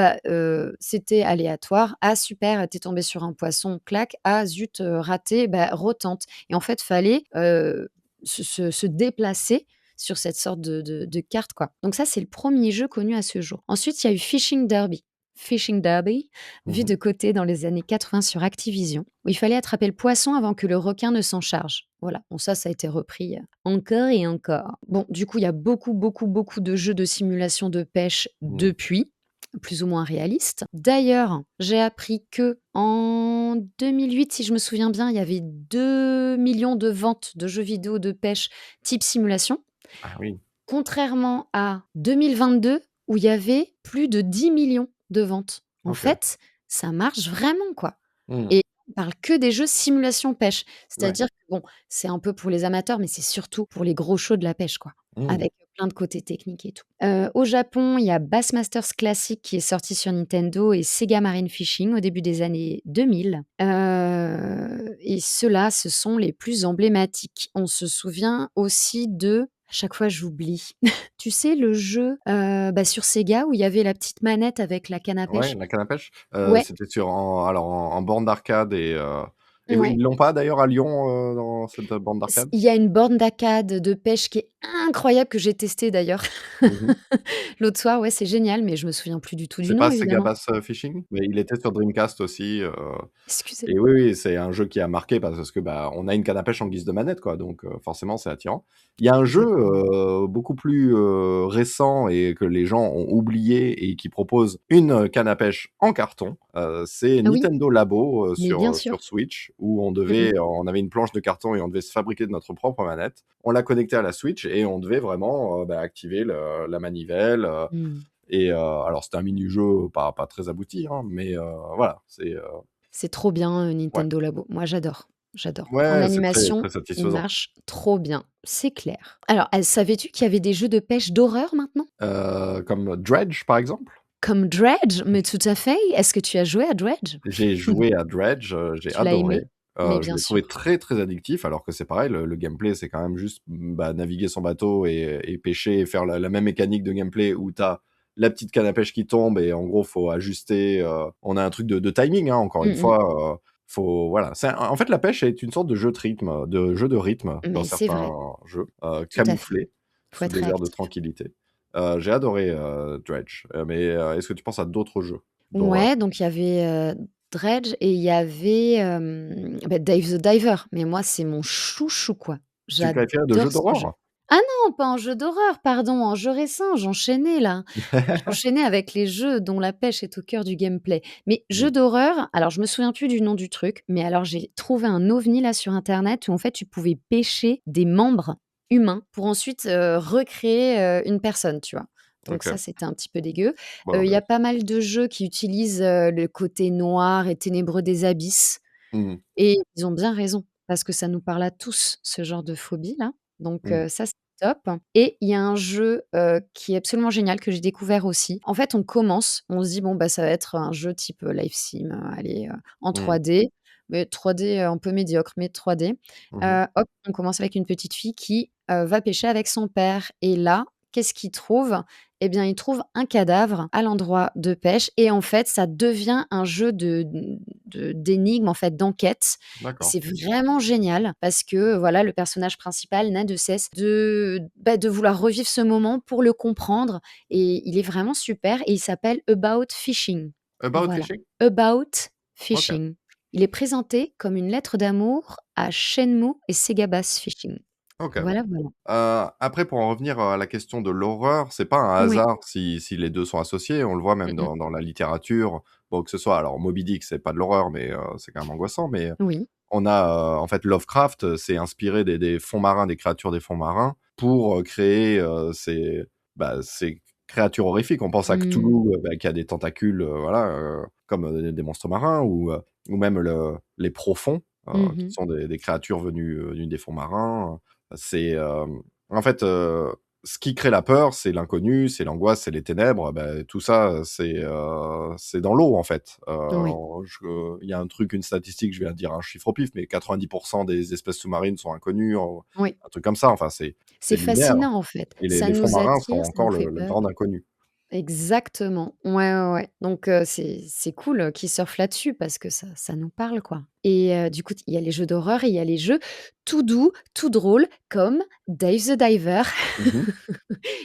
c'était aléatoire. Ah super, tu tombé sur un poisson, clac. Ah zut, raté, retente et en fait, fallait, se déplacer sur cette sorte de carte, quoi. Donc ça, c'est le premier jeu connu à ce jour. Ensuite, il y a eu Fishing Derby, Mmh vu mh. de côté dans les années 80 sur Activision, où il fallait attraper le poisson avant que le requin ne s'en charge. Voilà, bon ça a été repris, encore et encore. Bon, du coup, il y a beaucoup, beaucoup, beaucoup de jeux de simulation de pêche Mmh. depuis, plus ou moins réalistes. D'ailleurs, j'ai appris que en 2008, si je me souviens bien, il y avait 2 millions de ventes de jeux vidéo de pêche type simulation, Ah oui, contrairement à 2022 où il y avait plus de 10 millions de ventes. En OK. fait, ça marche vraiment, quoi Mmh. et on parle que des jeux simulation pêche. Ouais. C'est-à-dire que bon, c'est un peu pour les amateurs, mais c'est surtout pour les gros shows de la pêche, quoi, Mmh. avec plein de côtés techniques et tout. Au Japon, il y a Bassmasters Classic qui est sorti sur Nintendo et Sega Marine Fishing au début des années 2000. Et ceux-là, ce sont les plus emblématiques. On se souvient aussi de à chaque fois j'oublie. Tu sais le jeu, sur Sega où il y avait la petite manette avec la canne à Ouais, pêche? la canne à pêche, Ouais, c'était en borne d'arcade et oui, ouais. ils l'ont pas d'ailleurs à Lyon, dans cette borne S d'arcade? Il y a une borne d'arcade de pêche qui est incroyable que j'ai testée d'ailleurs Mmh mh. l'autre soir. Ouais, c'est génial, mais je me souviens plus du tout du C'est nom pas Sega évidemment. Bass, Fishing? Mais il était sur Dreamcast aussi, et Excusez-moi. oui, oui, c'est un jeu qui a marqué parce que, bah, on a une canne à pêche en guise de manette, quoi, donc forcément, c'est attirant. Il y a un jeu, Exactement. beaucoup plus, récent et que les gens ont oublié et qui propose une, canne à pêche en carton, c'est Ah oui, Nintendo Labo, mais bien sur sûr. Switch où Mmh mh. on avait une planche de carton et on devait se fabriquer notre propre manette. On l'a connectée à la Switch et on devait vraiment, activer la manivelle, Mmh. alors c'était un mini-jeu pas très abouti, hein, mais voilà, C'est trop bien, ouais. Nintendo Labo. Moi j'adore, j'adore. En Ouais, c'est très, animation, très il satisfaisant. marche trop bien, c'est clair. Alors, savais-tu qu'il y avait des jeux de pêche d'horreur maintenant? Comme Dredge, par exemple? Comme Dredge? Mais tout à fait. Est-ce que tu as joué à Dredge? J'ai joué à Dredge, j'ai Tu l'as adoré. aimé? Mais Je bien l'ai trouvé sûr. très, très addictif alors que c'est pareil, le gameplay, c'est quand même juste, naviguer son bateau et pêcher et faire la même mécanique de gameplay où tu as la petite canne à pêche qui tombe et en gros, faut ajuster, on a un truc de timing, hein, encore une Mmh mh. fois, faut voilà, en fait, la pêche est une sorte de rythme dans Mais c'est certains vrai, jeux, tout à fait. camouflés Faut sous être des airs de réactif. tranquillité. J'ai adoré, Dredge, mais est-ce que tu penses à d'autres jeux d'horreur? Ouais, donc il y avait, Dredge et il y avait, Dave the Diver, mais moi, c'est mon chouchou, quoi. Tu qualifierais de jeu J'adore ce jeu. d'horreur? Ah non, pas en jeu d'horreur, pardon, en jeu récent, j'enchaînais là. J'enchaînais avec les jeux dont la pêche est au cœur du gameplay. Mais jeu Mmh. d'horreur, alors je me souviens plus du nom du truc, mais alors j'ai trouvé un ovni là sur internet où en fait tu pouvais pêcher des membres humains pour ensuite, recréer, une personne, tu vois? donc OK. ça, c'était un petit peu dégueu. Bon, Il y beh, a pas mal de jeux qui utilisent, le côté noir et ténébreux des abysses mmh, et ils ont bien raison parce que ça nous parle à tous, ce genre de phobie-là, donc mmh, ça, c'est top et il y a un jeu, qui est absolument génial que j'ai découvert aussi. En fait, on commence, on se dit: «Bon, bah, ça va être un jeu type, Life Sim, allez, en mmh, 3D», mais 3D, un peu médiocre, mais 3D. mmh. Hop, on commence avec une petite fille qui, va pêcher avec son père et là, qu'est-ce qu'il trouve? Eh bien, il trouve un cadavre à l'endroit de pêche et en fait, ça devient un jeu d'énigmes, en fait, d'enquête. D'accord. C'est vraiment génial parce que, voilà, le personnage principal n'a de cesse de vouloir revivre ce moment pour le comprendre et il est vraiment super et il s'appelle About Fishing. About Voilà, Fishing? About OK. Fishing. Il est présenté comme une lettre d'amour à Shenmue et Sega Bass Fishing. OK. Voilà, voilà. Après pour en revenir à la question de l'horreur, c'est pas un Oui. hasard si les 2 sont associés. On le voit même Mmh mh. dans la littérature. Bon, que ce soit alors Moby Dick, c'est pas de l'horreur, mais c'est quand même angoissant, mais Oui. on a, en fait Lovecraft, s'est inspiré des fonds marins, des créatures des fonds marins pour, créer, ces créatures horrifiques. On pense à Mmh. Cthulhu, qui a des tentacules, voilà, comme, des monstres marins ou même les profonds, Mmh qui mh. sont des créatures venues des fonds marins. C'est, en fait, ce qui crée la peur, c'est l'inconnu, c'est l'angoisse, c'est les ténèbres. Tout ça, c'est dans l'eau, en fait. Oui. Il y a un truc, une statistique, je vais dire un chiffre au pif, mais 90 des espèces sous-marines sont inconnues, Oui. un truc comme ça. Enfin, c'est C'est linéaire fascinant, en fait. et Ça les fonds nous marins sont attire, ça nous encore fait le peur. grand inconnu. Exactement. Ouais, ouais, ouais. Donc c'est cool, qu'ils surfent là-dessus parce que ça nous parle, quoi et du coup, il y a les jeux d'horreur et il y a les jeux tout doux, tout drôles comme Dave the Diver. Mmh mh.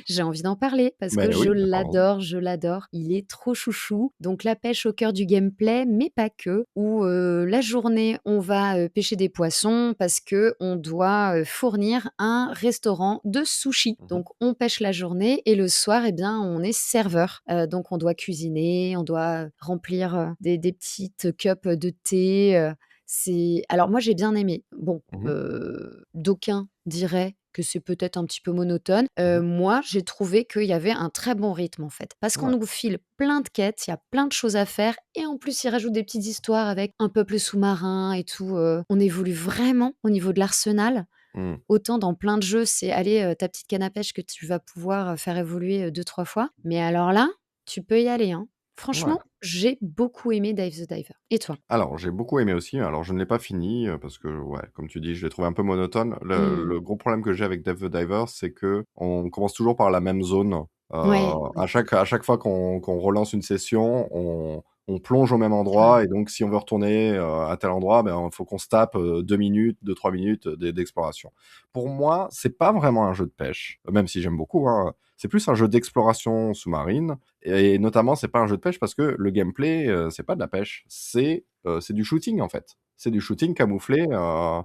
J'ai envie d'en parler parce que Oui, bah, parlons-en. je l'adore. Il est trop chouchou. Donc la pêche au cœur du gameplay, mais pas que. Où, la journée, on va, pêcher des poissons parce que on doit, fournir un restaurant de sushi. Mmh mh. Donc on pêche la journée et le soir, eh bien, on est serveur. Donc on doit cuisiner, on doit, remplir, des petites cups de thé, c'est alors moi j'ai bien aimé. Bon, Mmh mh. d'aucuns diraient que c'est peut-être un petit peu monotone. Mmh mh. Moi j'ai trouvé qu'il y avait un très bon rythme en fait. Parce qu'on Ouais. nous file plein de quêtes, il y a plein de choses à faire et en plus ils rajoutent des petites histoires avec un peuple sous-marin et tout, on évolue vraiment au niveau de l'arsenal. Mmh. Autant dans plein de jeux, c'est allez, ta petite canne à pêche que tu vas pouvoir, faire évoluer, 2-3 fois. Mais alors là, tu peux y aller, hein. Ouais. Franchement, j'ai beaucoup aimé Dave the Diver. Et toi? Alors, j'ai beaucoup aimé aussi. Alors, je ne l'ai pas fini, parce que, ouais, comme tu dis, je l'ai trouvé un peu monotone. Mmh. Le gros problème que j'ai avec Dave the Diver, c'est qu'on commence toujours par la même zone. Ouais, ouais. À chaque fois qu'on relance une session, on plonge au même C'est vrai. endroit et donc si on veut retourner, à tel endroit, il faut qu'on se tape, 2 minutes, 2-3 minutes, d'exploration. Pour moi, c'est pas vraiment un jeu de pêche, même si j'aime beaucoup, hein. C'est plus un jeu d'exploration sous-marine et notamment, c'est pas un jeu de pêche parce que le gameplay, c'est pas de la pêche, c'est du shooting, en fait. C'est du shooting camouflé, C'est en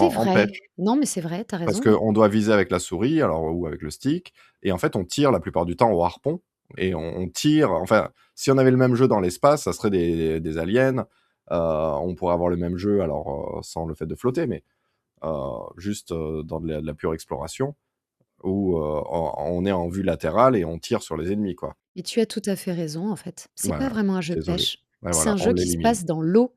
vrai. pêche. Non, mais c'est vrai, tu as Parce raison, hein. qu'on doit viser avec la souris, alors ou avec le stick et en fait, on tire la plupart du temps au harpon et on tire enfin, si on avait le même jeu dans l'espace, ça serait des aliens. On pourrait avoir le même jeu alors, sans le fait de flotter, mais juste, dans de la pure exploration où, on est en vue latérale et on tire sur les ennemis, quoi. Et tu as tout à fait raison, en fait. C'est Ouais, pas ouais, vraiment un jeu de désolé. pêche. Ouais, C'est voilà, un on jeu qui se l'élimine. passe dans l'eau,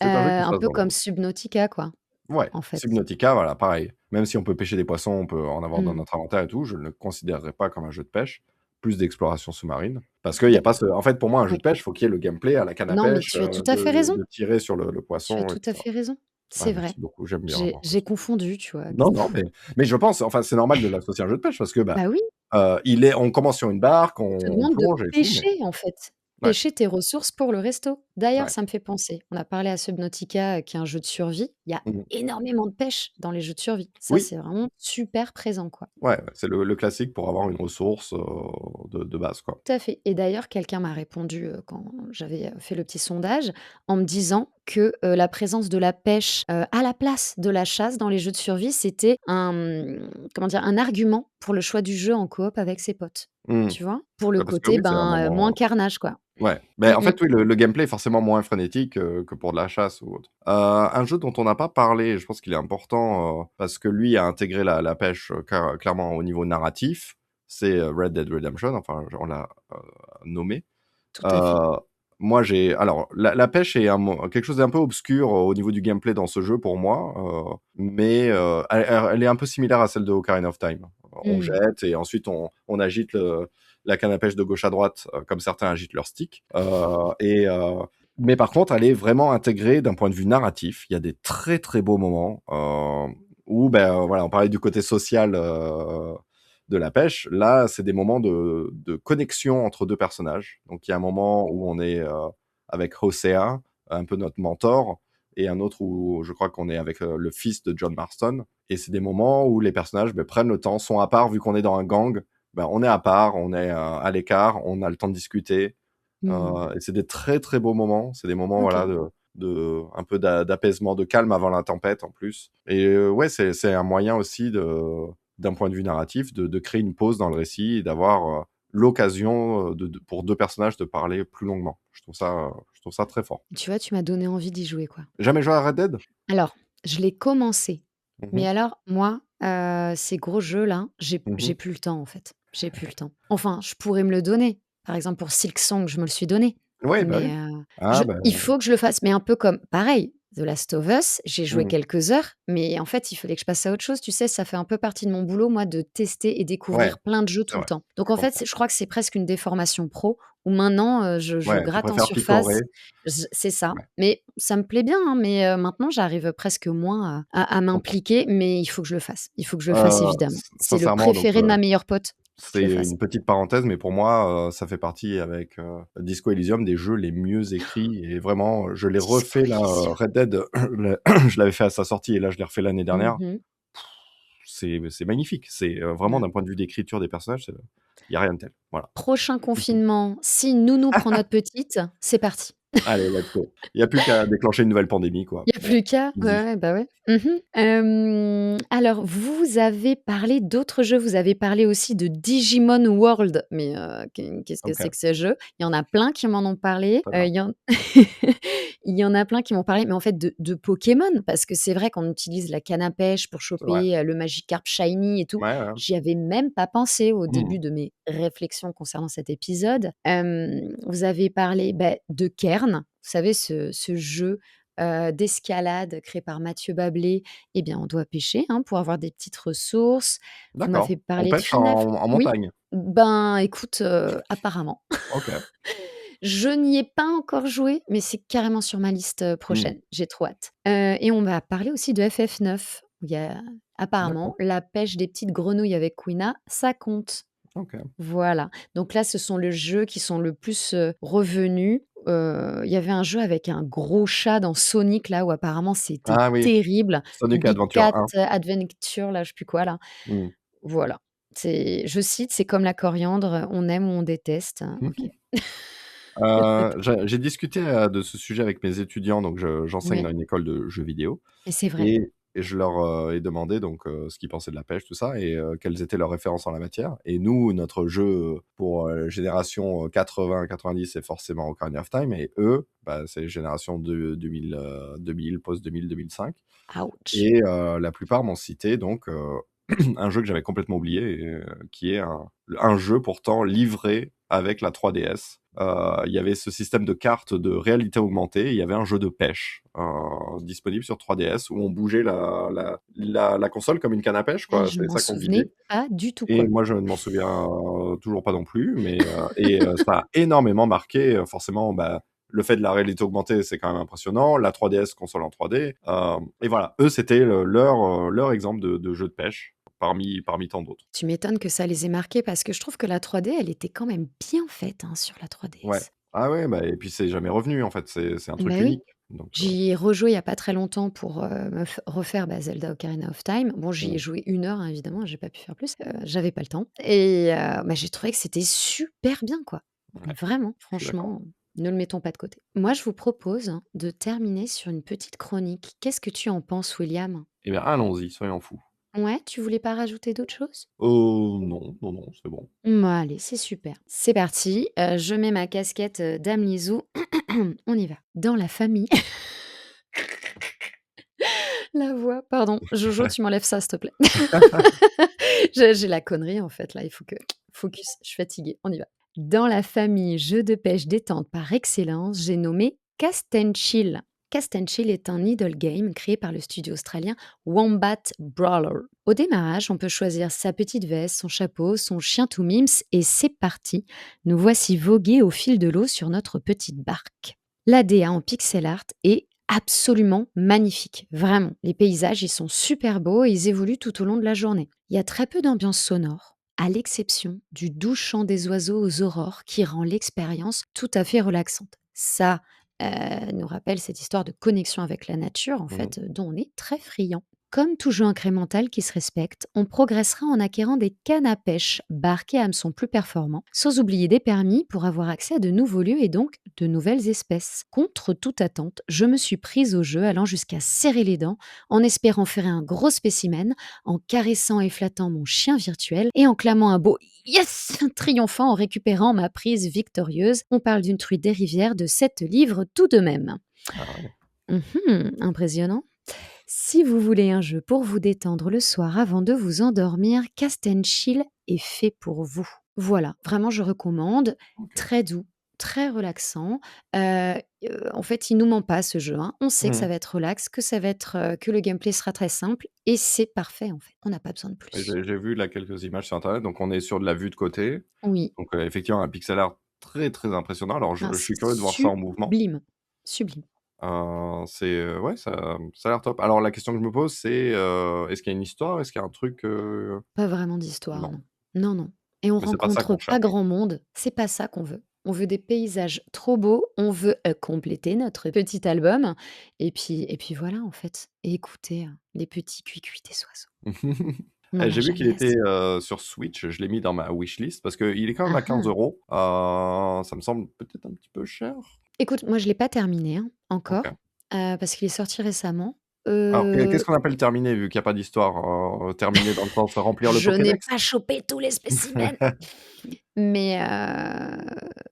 C'est un jeu qui se un passe peu dans comme l'eau. Subnautica, quoi, Ouais, en fait. Subnautica, voilà, pareil. Même si on peut pêcher des poissons, on peut en avoir dans Mmh. notre inventaire et tout, je ne le considérerais pas comme un jeu de pêche, plus d'exploration sous-marine. Parce qu'il y a D'a pas ce en fait, pour moi, un jeu oui. de pêche, faut qu'il y ait le gameplay à la canne à Non, mais pêche, tu as tout à fait de raison. de tirer sur le Tu as poisson et tout tout à ça. fait raison. Ah, C'est vrai. merci beaucoup, j'aime bien, J'ai moi. j'ai confondu, tu vois? Non, non, mais je pense, enfin, c'est normal de l'associer à un jeu de pêche parce que, Bah oui. on commence sur une barque, On te on demande de plonge et tout, mais pêcher, en fait. ouais, Pêcher tes ressources pour le resto. D'ailleurs, ouais. ça me fait penser, on a parlé à Subnautica, qui est un jeu de survie. Il y a Mmh. énormément de pêche dans les jeux de survie. Ça, Oui, c'est vraiment super présent, quoi. ouais, ouais, c'est le classique pour avoir une ressource, de base, quoi. Tout à fait et d'ailleurs, quelqu'un m'a répondu, quand j'avais, fait le petit sondage, en me disant que, la présence de la pêche, à la place de la chasse dans les jeux de survie, c'était un, comment dire? Un argument pour le choix du jeu en coop avec ses potes. Mmh. Tu vois? Pour le Parce que côté, oui, c'est un ben, moins moment. carnage, quoi. Ouais, Mmh en mh. fait, oui, le gameplay est forcément moins frénétique, que pour de la chasse ou autre. Un jeu dont on n'a pas parlé, et je pense qu'il est important, parce que lui a intégré la pêche, clairement au niveau narratif, c'est Red Dead Redemption, enfin, on l'a nommé. Tout à fait. Moi, alors, la pêche est quelque chose d'un peu obscur au niveau du gameplay dans ce jeu pour moi, mais elle est un peu similaire à celle de Ocarina of Time. On Hmm. jette et ensuite on agite la canne à pêche de gauche à droite, comme certains agitent leur stick. Mais par contre, elle est vraiment intégrée d'un point de vue narratif. Il y a des très très beaux moments où, voilà, on parlait du côté social de la pêche. Là, c'est des moments de connexion entre deux personnages. Donc, il y a un moment où on est avec Hosea, un peu notre mentor, et un autre où je crois qu'on est avec le fils de John Marston. Et c'est des moments où les personnages prennent le temps, sont à part, vu qu'on est dans un gang, on est à part, on est à l'écart, on a le temps de discuter. Et c'est des très très beaux moments. C'est des moments Ok. voilà, un peu d'apaisement, de calme avant la tempête en plus. Et ouais, c'est un moyen aussi d'un point de vue narratif, de créer une pause dans le récit et d'avoir l'occasion pour deux personnages de parler plus longuement. Je trouve ça très fort. Tu vois, tu m'as donné envie d'y jouer, quoi. Jamais joué à Red Dead? Alors, je l'ai commencé, mais Mhm. alors, moi, ces gros jeux-là, j'ai Mhm. plus le temps, en fait. J'ai plus le temps. Enfin, je pourrais me le donner. Par exemple, pour Silk Song, je me le suis donné. Ouais, bah Mais oui. Ah, il faut que je le fasse. Mais un peu comme, pareil, The Last of Us, j'ai joué mhm. quelques heures, mais en fait, il fallait que je passe à autre chose. Tu sais, ça fait un peu partie de mon boulot, moi, de tester et Ouais, découvrir plein de jeux c'est tout le vrai. temps. Donc, Je en fait, comprends. je crois que c'est presque une déformation pro, où maintenant, je Ouais, tu gratte en préfères picorer. surface. C'est ça. Ouais. Mais ça me plaît bien, hein, mais maintenant, j'arrive presque moins à Je comprends. m'impliquer, mais il faut que je le fasse. Il faut que je le fasse, évidemment. C'est le Sincèrement, donc préféré de ma meilleure pote. Faut que je c'est le fasse. une petite parenthèse, mais pour moi, ça fait partie avec Disco Elysium des jeux les mieux écrits et vraiment, je l'ai Disco refait là, Elysium. Red Dead, je l'avais fait à sa sortie et là je l'ai refait l'année dernière. Mhm. C'est magnifique. C'est vraiment Ouais. d'un point de vue d'écriture des personnages, il y a rien de tel. Voilà. Prochain confinement, si Nounou prend notre petite, c'est parti. Allez, let's go. Il y a plus qu'à déclencher une nouvelle pandémie, quoi. Il y a plus qu'à. Ouais, Easy. ouais, bah, ouais. Alors, vous avez parlé d'autres jeux, vous avez parlé aussi de Digimon World, mais qu'est-ce que c'est OK, que ce jeu? Il y en a plein qui m'en ont parlé, très bien. il y en il y en a plein qui m'ont parlé, mais en fait de Pokémon, parce que c'est vrai qu'on utilise la canne à pêche pour C'est vrai. choper, le Magikarp shiny et tout. Ouais, ouais. J'y avais même pas pensé au Mmh. début de mes réflexions concernant cet épisode. Vous avez parlé, de Kern, vous savez ce jeu d'escalade créé par Mathieu Bablé. Eh bien, on doit pêcher, hein, pour avoir des petites ressources. Vous m'avez D'accord. On parlé de pêche en FNAF. Oui, montagne? ben, écoute, apparemment. OK. Je n'y ai pas encore joué, mais c'est carrément sur ma liste, Mmh. prochaine. J'ai trop hâte. Et on m'a parlé aussi de FF9, où il y a apparemment D'accord. la pêche des petites grenouilles avec Quina, ça compte. OK. Voilà, donc là, ce sont les jeux qui sont le plus, revenus. Il y avait un jeu avec un gros chat dans Sonic là, où apparemment c'était Ah oui, terrible. Sonic Big Adventure Cat 1. Adventure là, je sais plus quoi là. Mmh. Voilà, je cite: «C'est comme la coriandre, on aime ou on déteste». OK. J'ai discuté, de ce sujet avec mes étudiants, donc j'enseigne dans Oui, une école de jeux vidéo et c'est vrai. et je leur, ai demandé donc, ce qu'ils pensaient de la pêche, tout ça et quelles étaient leurs références en la matière et nous, notre jeu, pour, génération, 80-90, c'est forcément Ocarina of Time et eux, c'est génération de 2000, post 2000-2005 Ouch. et la plupart m'ont cité donc, un jeu que j'avais complètement oublié et qui est un jeu pourtant livré avec la 3DS. Il y avait ce système de cartes de réalité augmentée, il y avait un jeu de pêche, disponible sur 3DS où on bougeait la console comme une canne à pêche, Ah, quoi. je C'est m'en ça qu'on vidait souvenais pas du tout, et quoi. moi je ne m'en souviens toujours pas non plus, mais ça a énormément marqué, forcément, le fait de la réalité augmentée, c'est quand même impressionnant. La 3DS, console en 3D, et voilà. Eux, c'était leur exemple de jeu de pêche parmi tant d'autres. Tu m'étonnes que ça les ait marqués parce que je trouve que la 3D, elle était quand même bien faite, hein, sur la Ouais. 3DS. Ah ouais, et puis c'est jamais revenu, en fait, c'est un Bah truc oui. unique, donc J'y ai rejoué il y a pas très longtemps pour, me f refaire, Zelda Ocarina of Time. Bon, j'y ai mmh, joué 1 heure, hein, évidemment, j'ai pas pu faire plus, j'avais pas le temps et j'ai trouvé que c'était super bien, quoi. ouais, Vraiment, je suis d'accord. franchement, ne le mettons pas de côté. Moi, je vous propose de terminer sur une petite chronique. Qu'est-ce que tu en penses, William? Eh bien, allons-y, soyons fous. Ouais, tu voulais pas rajouter d'autres choses? Non, non, non, c'est bon. Bah, allez, c'est super. C'est parti, je mets ma casquette, dame Lizou. On y va. Dans la famille la voix, pardon. Jojo, tu m'enlèves ça, s'il te plaît. J'ai la connerie, en fait, là, il faut que Focus, je suis fatiguée, on y va. Dans la famille jeux de pêche détente par excellence, j'ai nommé Cast and Chill. Cast and Chill est un idle game créé par le studio australien Wombat Brawler. Au démarrage, on peut choisir sa petite veste, son chapeau, son chien tout mims et c'est parti. Nous voici voguer au fil de l'eau sur notre petite barque. L'ADA en pixel art est absolument magnifique, vraiment. Les paysages, ils sont super beaux et ils évoluent tout au long de la journée. Il y a très peu d'ambiance sonore, à l'exception du doux chant des oiseaux aux aurores qui rend l'expérience tout à fait relaxante. Ça nous rappelle cette histoire de connexion avec la nature, en Mhm. fait, dont on est très friand. Comme tout jeu incrémental qui se respecte, on progressera en acquérant des cannes à pêche, barques et hameçons plus performants, sans oublier des permis pour avoir accès à de nouveaux lieux et donc de nouvelles espèces. Contre toute attente, je me suis prise au jeu allant jusqu'à serrer les dents, en espérant faire un gros spécimen, en caressant et flattant mon chien virtuel et en clamant un beau yes triomphant en récupérant ma prise victorieuse. On parle d'une truite des rivières de 7 livres tout de même. Ah ouais. Impressionnant. Si vous voulez un jeu pour vous détendre le soir avant de vous endormir, Cast and Chill est fait pour vous. Voilà, vraiment je recommande. Ok. Très doux, très relaxant. En fait, il nous ment pas ce jeu, hein. On sait que ça Mhm. va être relax, que ça va être, que le gameplay sera très simple et c'est parfait en fait. On n'a pas besoin de Et plus. J'ai vu là quelques images sur internet, donc on est sur de la vue de côté. Oui, Donc effectivement, un pixel art très très impressionnant. Alors ah, je suis c'est curieux de voir ça en mouvement. sublime, sublime. Ouais, ça a l'air top. Alors la question que je me pose, c'est est-ce qu'il y a une histoire? Est-ce qu'il y a un truc Pas vraiment d'histoire, Non, non. Non, non. Et on mais c'est pas ça rencontre qu'on pas cherche. grand monde, c'est pas ça qu'on veut. On veut des paysages trop beaux, on veut, compléter notre petit album et puis voilà, en fait et écouter, les petits cuicui des oiseaux. On en a J'ai vu qu'il jamais était, assez. sur Switch, je l'ai mis dans ma wishlist parce qu'il est quand même Ah à 15 ah. €. Ça me semble peut-être un petit peu cher? Écoute, moi je l'ai pas terminé, hein, OK. encore, parce qu'il est sorti récemment. Alors qu'est-ce qu'on appelle terminé vu qu'il y a pas d'histoire? Terminé dans le sens remplir le Je n'ai Pokédex? pas chopé tous les spécimens. Mais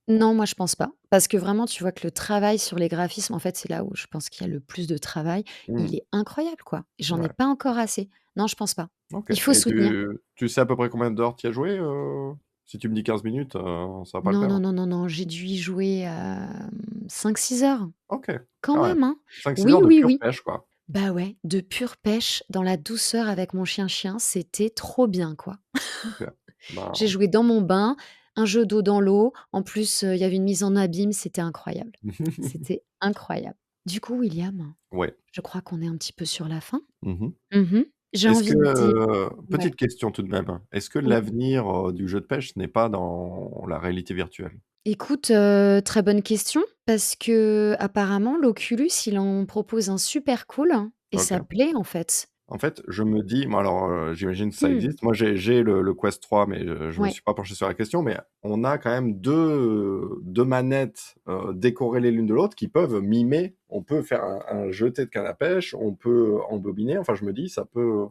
non, moi je pense pas. Parce que vraiment, tu vois que le travail sur les graphismes, en fait, c'est là où je pense qu'il y a le plus de travail. Mmh, Il est incroyable, quoi. J'en ai ouais, pas encore assez. Non, je pense pas. OK Il faut et soutenir. tu sais à peu près combien d'heures tu y as joué? Si tu me dis 15 minutes, ça va pas le Non, faire, non, hein? non, non, non, j'ai dû y jouer, 5-6 heures. OK, Quand ah ouais, même, hein. 5-6 Oui, heures de oui, pure oui. pêche, quoi. Bah ouais, de pure pêche, dans la douceur avec mon chien-chien, c'était trop bien, quoi. OK, J'ai bah joué dans mon bain, un jeu d'eau dans l'eau. En plus, il y avait une mise en abîme, c'était incroyable. C'était incroyable. Du coup, William, ouais. je crois qu'on est un petit peu sur la fin. Mmh. Mmh. J'ai Est-ce que, envie de dire ouais. petite question tout de même, est-ce que Ou l'avenir, du jeu de pêche n'est pas dans la réalité virtuelle? écoute, très bonne question parce qu'apparemment l'Oculus, il en propose un super cool et ça OK. plaît, en fait. En fait, je me dis moi alors, j'imagine que ça Mmh. existe. Moi, j'ai le Quest 3, mais je me Ouais. suis pas penché sur la question, mais on a quand même deux manettes, décorrélées l'une de l'autre qui peuvent mimer. On peut faire un jeté de canne à pêche, on peut embobiner. Enfin, je me dis ça peut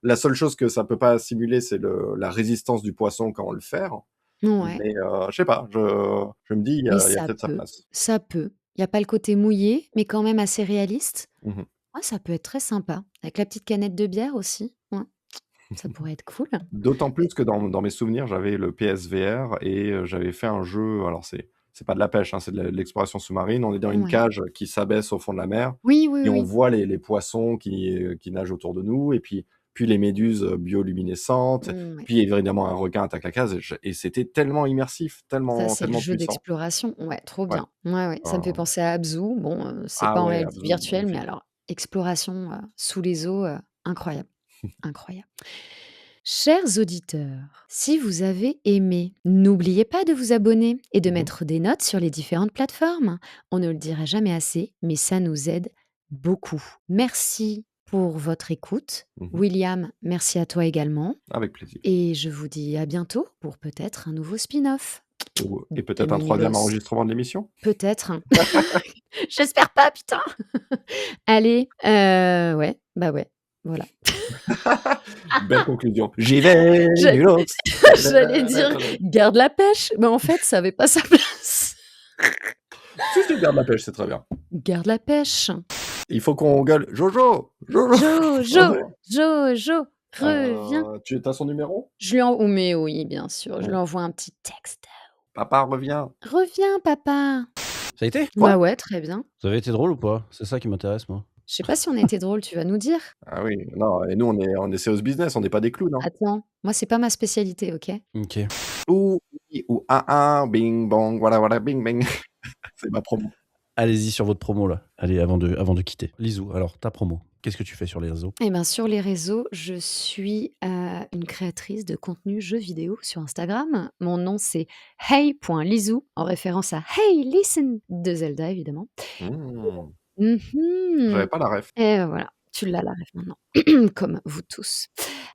la seule chose que ça peut pas simuler, c'est le la résistance du poisson quand on le ferre, Ouais, mais je sais pas, je me dis mais il y a ça peut-être sa peut, place. ça peut. Il y a pas le côté mouillé, mais quand même assez réaliste. Mmh. Ouais, ça peut être très sympa. Avec la petite canette de bière aussi. Ouais, ça pourrait être cool. D'autant Et plus que dans mes souvenirs, j'avais le PSVR et j'avais fait un jeu, alors c'est pas de la pêche, hein, c'est de l'exploration sous-marine. On est dans une ouais. cage qui s'abaisse au fond de la mer Oui, oui, et on oui. voit les poissons qui nagent autour de nous et puis les méduses, bioluminescentes, Ouais. puis évidemment un requin attaque la cage et c'était tellement immersif, Ça, tellement c'est le tellement jeu puissant. d'exploration. Ouais, trop Ouais, bien. Ouais, ouais. Ça me fait heu, penser à Abzu. Bon, c'est ah pas en ouais, réalité Abzu, virtuelle, mais magnifique. alors exploration, sous les eaux, incroyable, incroyable. Chers auditeurs, si vous avez aimé, n'oubliez pas de vous abonner et de Mmh mh. mettre des notes sur les différentes plateformes. On ne le dira jamais assez, mais ça nous aide beaucoup. Merci pour votre écoute. Mmh. William, merci à toi également. Avec plaisir. Et je vous dis à bientôt pour peut-être un nouveau spin-off Et de peut-être un troisième Nulos. enregistrement de l'émission? Peut-être, hein. J'espère pas, putain. Allez, ouais, bah ouais, voilà. Belle conclusion. J'y vais, Je nulos. J'allais dire: «Garde la pêche», mais en fait, ça avait pas sa place. Si, si, garde la pêche, c'est très bien. Garde la pêche. Il faut qu'on gueule: «Jojo! Jojo!» Jojo, Jojo. Reviens. Tu as son numéro? Je lui en oh mais oui, bien sûr, je lui Ouais. envoie un petit texte. Papa, reviens. «Reviens papa!» Ça a été? Quoi? Bah ouais, très bien. Ça avait été drôle ou pas? C'est ça qui m'intéresse, moi. Je sais pas si on a été drôle, tu vas nous dire? Ah oui, non, et nous on est serious business, on n'est pas des clowns, hein. Attends, moi c'est pas ma spécialité, OK? OK. Ou oui ou ah ah, bing bong, voilà voilà, bing bing. C'est ma promo. Allez-y sur votre promo, là. Allez, avant de quitter. Lisou, alors ta promo, qu'est-ce que tu fais sur les réseaux? Eh ben, sur les réseaux, je suis, une créatrice de contenu jeux vidéo sur Instagram. Mon nom, c'est hey.lizou, en référence à Hey Listen de Zelda, évidemment. Mmh. Mmh. J'avais pas la ref. Et voilà, tu l'as la ref maintenant, comme vous tous.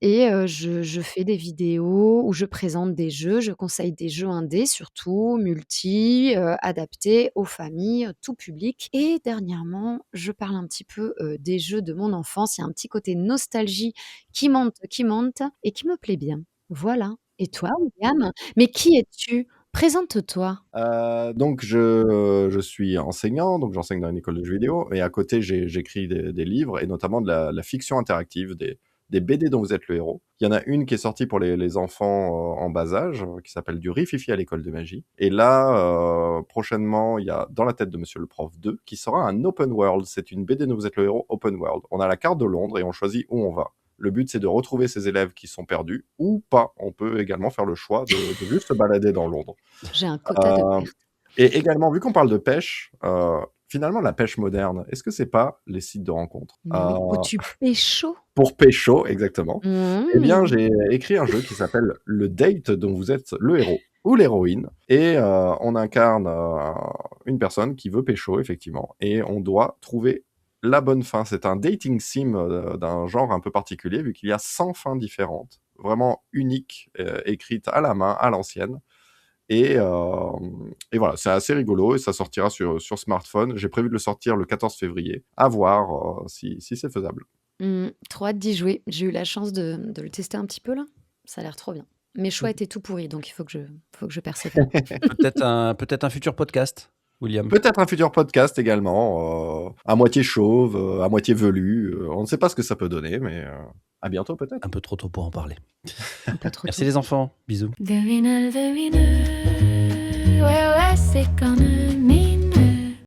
Et je fais des vidéos où je présente des jeux, je conseille des jeux indés surtout, multi, adaptés aux familles, tout public. Et dernièrement, je parle un petit peu, des jeux de mon enfance. Il y a un petit côté nostalgie qui monte et qui me plaît bien. Voilà. Et toi, William? Mais qui es-tu? Présente-toi. Donc je suis enseignant, donc j'enseigne dans une école de jeux vidéo et à côté j'écris des livres et notamment de la fiction interactive, des BD dont vous êtes le héros. Il y en a une qui est sortie pour les enfants, en bas âge, qui s'appelle «Du riz-fifi à l'école de magie» et là, prochainement, il y a «Dans la tête de Monsieur le prof 2» qui sera un open world. C'est une BD dont vous êtes le héros open world. On a la carte de Londres et on choisit où on va. Le but, c'est de retrouver ses élèves qui sont perdus ou pas. On peut également faire le choix de juste se balader dans Londres. J'ai un quota de Euh, perte. et également, vu qu'on parle de pêche, finalement, la pêche moderne, est-ce que c'est pas les sites de rencontres? Mais oui, où tu pécho. Pour pécho, exactement. Eh bien, Mmh. j'ai écrit un jeu qui s'appelle Le Date, dont vous êtes le héros ou l'héroïne, et on incarne une personne qui veut pécho, effectivement, et on doit trouver la bonne fin. C'est un dating sim d'un genre un peu particulier, vu qu'il y a 100 fins différentes, vraiment uniques, écrites à la main, à l'ancienne. Et voilà, c'est assez rigolo et ça sortira sur smartphone. J'ai prévu de le sortir le 14 février. À voir si c'est faisable. Trop hâte d'y jouer. J'ai eu la chance de le tester un petit peu là. Ça a l'air trop bien. Mes choix étaient tout pourris, donc il faut que je persévère. Peut-être un futur podcast, William. Peut-être un futur podcast également, à moitié chauve, à moitié velu. On ne sait pas ce que ça peut donner, mais à bientôt peut-être. Un peu trop tôt pour en parler. Un peu trop Merci tôt. les enfants. Bisous. Very nice, well, what's it gonna mean?